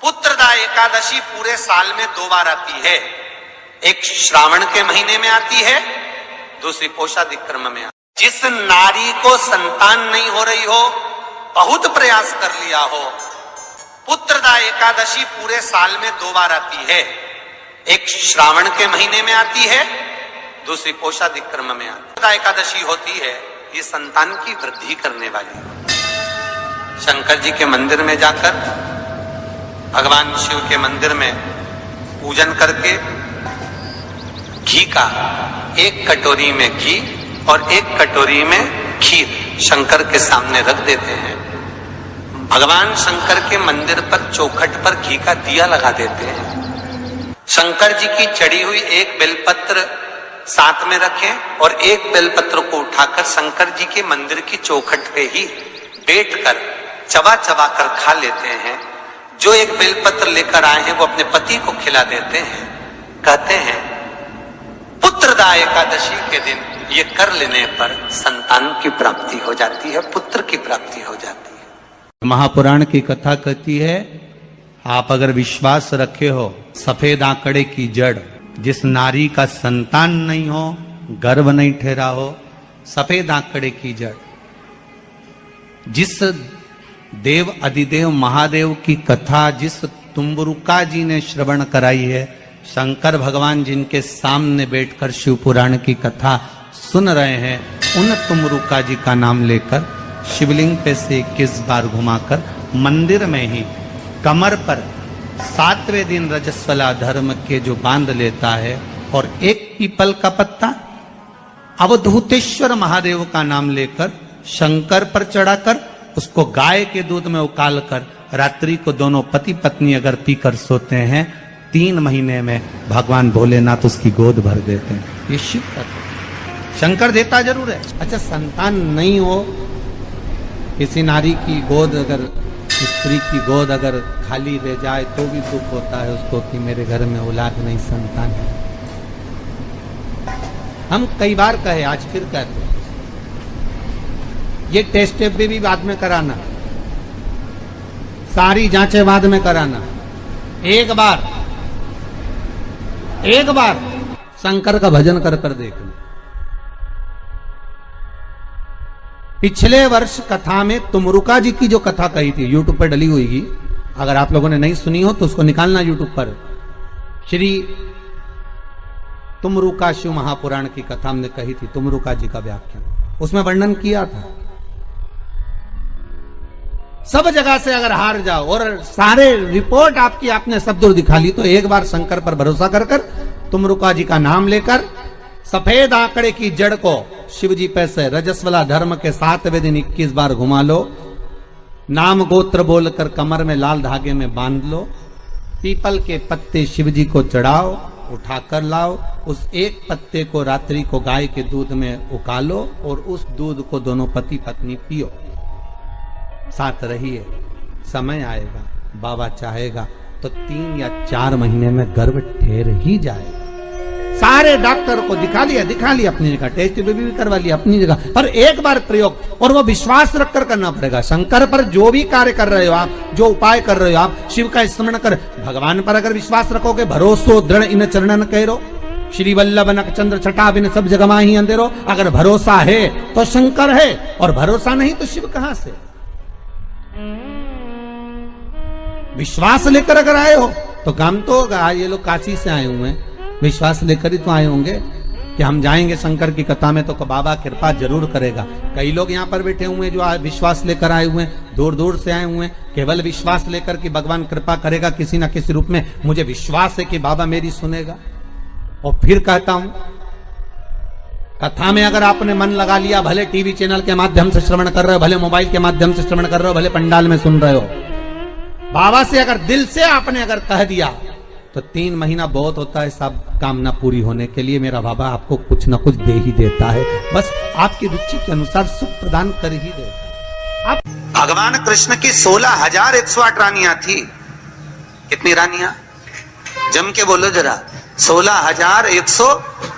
पुत्रदा एकादशी पूरे साल में 2 बार आती है। एक श्रावण के महीने में आती है, दूसरी पोषादिक्रम में आती है। जिस नारी को संतान नहीं हो रही हो, बहुत प्रयास कर लिया हो, पुत्रदा एकादशी पूरे साल में 2 बार आती है। एक श्रावण के महीने में आती है, दूसरी पोषादिक्रम में आती है। पुत्रदा एकादशी होती है, ये संतान की वृद्धि करने वाली। शंकर जी के मंदिर में जाकर, भगवान शिव के मंदिर में पूजन करके घी का 1 कटोरी में घी और 1 कटोरी में खीर शंकर के सामने रख देते हैं। भगवान शंकर के मंदिर पर चौखट पर घी का दिया लगा देते हैं। शंकर जी की चढ़ी हुई 1 बेलपत्र साथ में रखें और 1 बेलपत्र को उठाकर शंकर जी के मंदिर की चौखट पे ही बैठकर चबा चबा कर खा लेते हैं। जो 1 बेलपत्र लेकर आए हैं वो अपने पति को खिला देते हैं। कहते हैं पुत्रदा एकादशी के दिन ये कर लेने पर संतान की प्राप्ति हो जाती है, पुत्र की प्राप्ति हो जाती है। महापुराण की कथा कहती है, आप अगर विश्वास रखे हो, सफेद आंकड़े की जड़, जिस नारी का संतान नहीं हो, गर्भ नहीं ठहरा हो, सफेद आंकड़े की जड़, जिस देव अधिदेव महादेव की कथा जिस तुम्बरुका जी ने श्रवण कराई है, शंकर भगवान जिनके सामने बैठकर शिव पुराण की कथा सुन रहे हैं, उन तुम्बरुका जी का नाम लेकर शिवलिंग पे से 21 बार घुमाकर मंदिर में ही कमर पर 7वें दिन रजस्वला धर्म के जो बांध लेता है और 1 पीपल का पत्ता अवधूतेश्वर महादेव का नाम लेकर शंकर पर चढ़ाकर उसको गाय के दूध में उकाल कर रात्रि को दोनों पति पत्नी अगर पीकर सोते हैं, 3 महीने में भगवान भोलेनाथ उसकी गोद भर देते हैं। ये शिव कथा। शंकर देता जरूर है। अच्छा, संतान नहीं हो, किसी नारी की गोद अगर, स्त्री की गोद अगर खाली रह जाए तो भी दुख होता है उसको कि मेरे घर में औलाद नहीं, संतान है। हम कई बार कहे, आज फिर कहते हैं, ये टेस्ट भी बाद में कराना, सारी जांचें बाद में कराना। एक बार शंकर का भजन कर कर देखना। पिछले वर्ष कथा में तुमरुका जी की जो कथा कही थी, यूट्यूब पर डली हुई, अगर आप लोगों ने नहीं सुनी हो तो उसको निकालना यूट्यूब पर। श्री तुमरुका शिव महापुराण की कथा हमने कही थी, तुमरुका जी का व्याख्यान, उसमें वर्णन किया था। सब जगह से अगर हार जाओ और सारे रिपोर्ट आपकी आपने सब दूर दिखा ली, तो एक बार शंकर पर भरोसा कर कर तुमरुका जी का नाम लेकर सफेद आंकड़े की जड़ को शिव जी पे से रजस्वला धर्म के 7वें दिन 21 बार घुमा लो, नाम गोत्र बोलकर कमर में लाल धागे में बांध लो, पीपल के पत्ते शिव जी को चढ़ाओ, उठाकर लाओ, उस 1 पत्ते को रात्रि को गाय के दूध में उकालो और उस दूध को दोनों पति पत्नी पियो। साथ रहिए, समय आएगा, बाबा चाहेगा तो 3 या 4 महीने में गर्भ ठहर ही जाएगा। सारे डॉक्टर को दिखा लिया अपनी जगह, टेस्ट भी करवा लिया अपनी जगह, पर एक बार प्रयोग, और वो विश्वास रखकर करना पड़ेगा। शंकर पर जो भी कार्य कर रहे हो आप, जो उपाय कर रहे हो आप, शिव का स्मरण कर, भगवान पर अगर विश्वास रखोगे, भरोसो दृढ़ इन चरणन कहो, श्री वल्लभ नख चंद्र छटा बिन सब जगह माही अंधेरो। अगर भरोसा है तो शंकर है, और भरोसा नहीं तो शिव कहां से। विश्वास लेकर अगर आए हो तो काम तो होगा। ये लोग काशी से आए हुए हैं, विश्वास लेकर ही तो आए होंगे कि हम जाएंगे शंकर की कथा में तो बाबा कृपा जरूर करेगा। कई लोग यहाँ पर बैठे हुए हैं जो विश्वास लेकर आए हुए हैं, दूर दूर से आए हुए हैं, केवल विश्वास लेकर कि भगवान कृपा करेगा किसी ना किसी रूप में, मुझे विश्वास है कि बाबा मेरी सुनेगा। और फिर कहता हूं, कथा में अगर आपने मन लगा लिया, भले टीवी चैनल के माध्यम से श्रवण कर रहे हो, भले मोबाइल के माध्यम से श्रवण कर रहे हो, भले पंडाल में सुन रहे हो, बाबा से अगर दिल से आपने अगर कह दिया तो 3 महीना बहुत होता है सब कामना पूरी होने के लिए। मेरा बाबा आपको कुछ ना कुछ दे ही देता है, बस आपकी रुचि के अनुसार सुख प्रदान कर ही देता है। भगवान कृष्ण की 16,108 रानियां थी। कितनी रानियां? जम के बोलो जरा। 16,108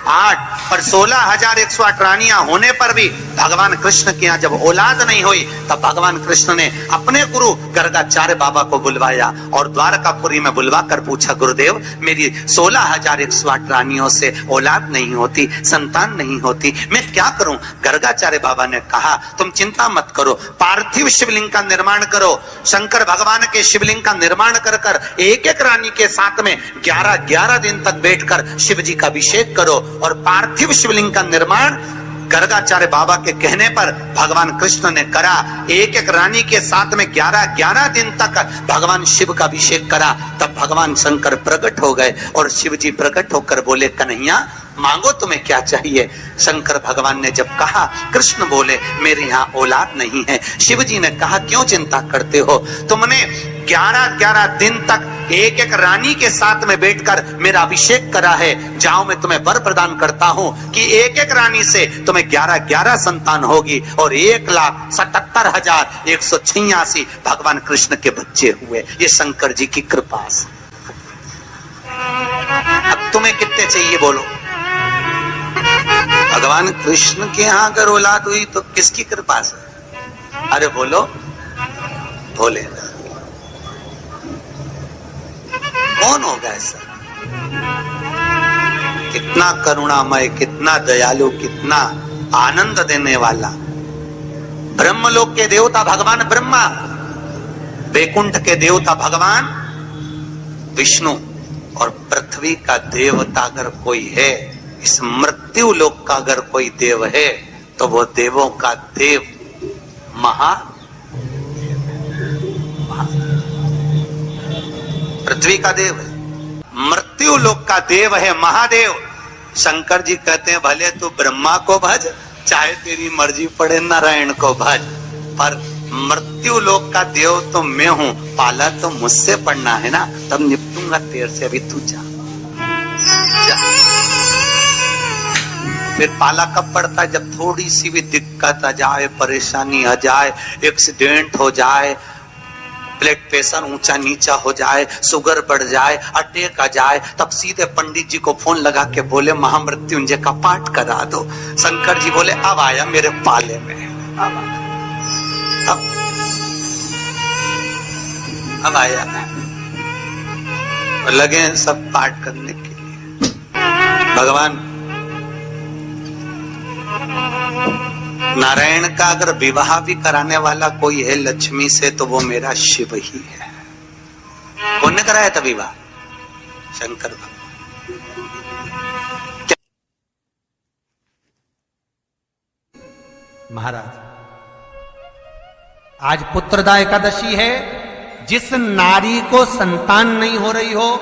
8 और 16,108 रानियां होने पर भी भगवान कृष्ण के यहाँ जब औलाद नहीं हुई तब भगवान कृष्ण ने अपने गुरु गर्गाचार्य बाबा को बुलवाया और द्वारकापुरी में बुलवा कर पूछा, गुरुदेव मेरी 16,108 रानियों से औलाद नहीं होती, संतान नहीं होती, मैं क्या करूं? गर्गाचार्य बाबा ने कहा, तुम चिंता मत करो, पार्थिव शिवलिंग का निर्माण करो। शंकर भगवान के शिवलिंग का निर्माण कर कर एक एक रानी के साथ में 11 दिन तक बैठकर शिव जी का अभिषेक करो। और पार्थिव शिवलिंग का निर्माण गर्गाचार्य बाबा के कहने पर भगवान कृष्ण ने करा। एक एक रानी के साथ में 11 दिन तक भगवान शिव का अभिषेक करा। तब भगवान शंकर प्रकट हो गए और शिव जी प्रकट होकर बोले, कन्हैया मांगो तुम्हें क्या चाहिए? शंकर भगवान ने जब कहा, कृष्ण बोले मेरे यहाँ औलाद नहीं है। शिव जी ने कहा, क्यों चिंता करते हो? तुमने 11 दिन तक एक एक रानी के साथ में बैठकर मेरा अभिषेक करा है। जाओ मैं तुम्हें वर प्रदान करता हूं कि एक एक रानी से तुम्हें 11 संतान होगी और 1,77,186 भगवान कृष्ण के बच्चे हुए। ये शंकर जी की कृपा से। अब तुम्हें कितने चाहिए बोलो? भगवान कृष्ण के यहाँ अगर औलाद हुई तो किसकी कृपा से? अरे बोलो, भोले। कौन होगा ऐसा? कितना करुणामय, कितना दयालु, कितना आनंद देने वाला। ब्रह्मलोक के देवता भगवान ब्रह्मा, वैकुंठ के देवता भगवान विष्णु और पृथ्वी का देवता अगर कोई है, इस मृत्यु लोक का अगर कोई देव है तो वो देवों का देव पृथ्वी का देव है, मृत्यु लोक का देव है महादेव। शंकर जी कहते हैं, भले तू ब्रह्मा को भज, चाहे तेरी मर्जी पड़े नारायण को भज, पर मृत्यु लोक का देव तो मैं हूं, पाला तो मुझसे पड़ना है ना, तब निपटूंगा तेरे से। अभी तू जा। फिर पाला कब पड़ता है? जब थोड़ी सी भी दिक्कत आ जाए, परेशानी आ जाए, एक्सीडेंट हो जाए, ब्लड प्रेशर ऊंचा नीचा हो जाए, शुगर बढ़ जाए, अटैक आ जाए, तब सीधे पंडित जी को फोन लगा के बोले महामृत्युंजय का पाठ करा दो। शंकर जी बोले, अब आया मेरे पाले में, अब आया। और लगे सब पाठ करने के लिए। भगवान नारायण का अगर विवाह भी कराने वाला कोई है लक्ष्मी से तो वो मेरा शिव ही है। कौन ने कराया था विवाह? शंकर भगवान। महाराज, आज पुत्रदा एकादशी है। जिस नारी को संतान नहीं हो रही हो,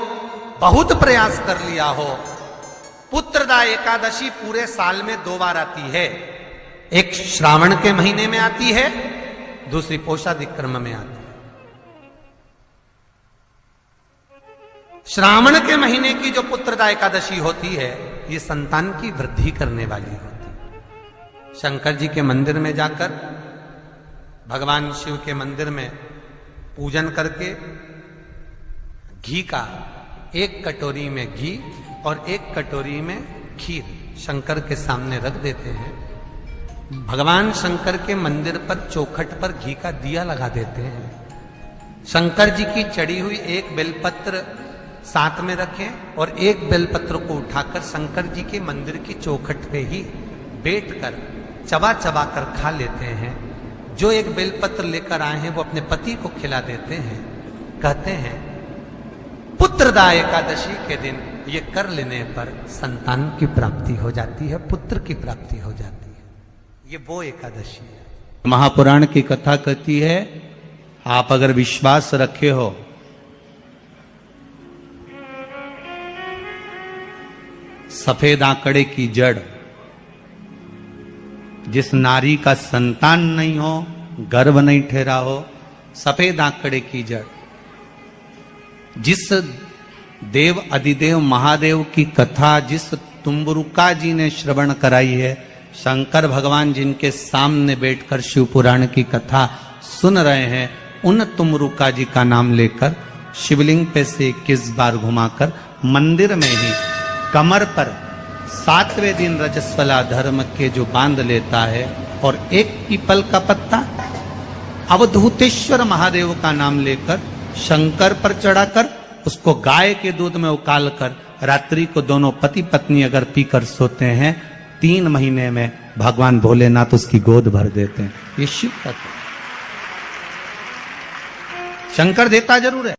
बहुत प्रयास कर लिया हो, पुत्रदा एकादशी पूरे साल में 2 बार आती है। एक श्रावण के महीने में आती है, दूसरी पोषादिक्रम में आती है। श्रावण के महीने की जो पुत्रदा एकादशी होती है, ये संतान की वृद्धि करने वाली होती है। शंकर जी के मंदिर में जाकर, भगवान शिव के मंदिर में पूजन करके घी का 1 कटोरी में घी और 1 कटोरी में खीर शंकर के सामने रख देते हैं। भगवान शंकर के मंदिर पर चौखट पर घी का दिया लगा देते हैं। शंकर जी की चढ़ी हुई 1 बेलपत्र साथ में रखें और 1 बेलपत्र को उठाकर शंकर जी के मंदिर की चौखट पे ही बैठकर चबा चबा कर खा लेते हैं। जो 1 बेलपत्र लेकर आए हैं वो अपने पति को खिला देते हैं। कहते हैं पुत्रदा एकादशी के दिन ये कर लेने पर संतान की प्राप्ति हो जाती है, पुत्र की प्राप्ति हो जाती है। ये वो एकादशी है। महापुराण की कथा कहती है, आप अगर विश्वास रखे हो सफेद आंकड़े की जड़, जिस नारी का संतान नहीं हो, गर्भ नहीं ठहरा हो, सफेद आंकड़े की जड़, जिस देव अधिदेव महादेव की कथा जिस तुम्बरुका जी ने श्रवण कराई है, शंकर भगवान जिनके सामने बैठकर शिव पुराण की कथा सुन रहे हैं, उन तुम्बरुका जी का नाम लेकर शिवलिंग पे से 21 बार घुमाकर मंदिर में ही कमर पर 7वें दिन रजस्वला धर्म के जो बांध लेता है और एक पीपल का पत्ता अवधूतेश्वर महादेव का नाम लेकर शंकर पर चढ़ाकर उसको गाय के दूध में उकाल कर रात्रि को दोनों पति पत्नी अगर पीकर सोते हैं 3 महीने में भगवान भोलेनाथ उसकी गोद भर देते हैं। ये शिव तत्व। शंकर देता जरूर है।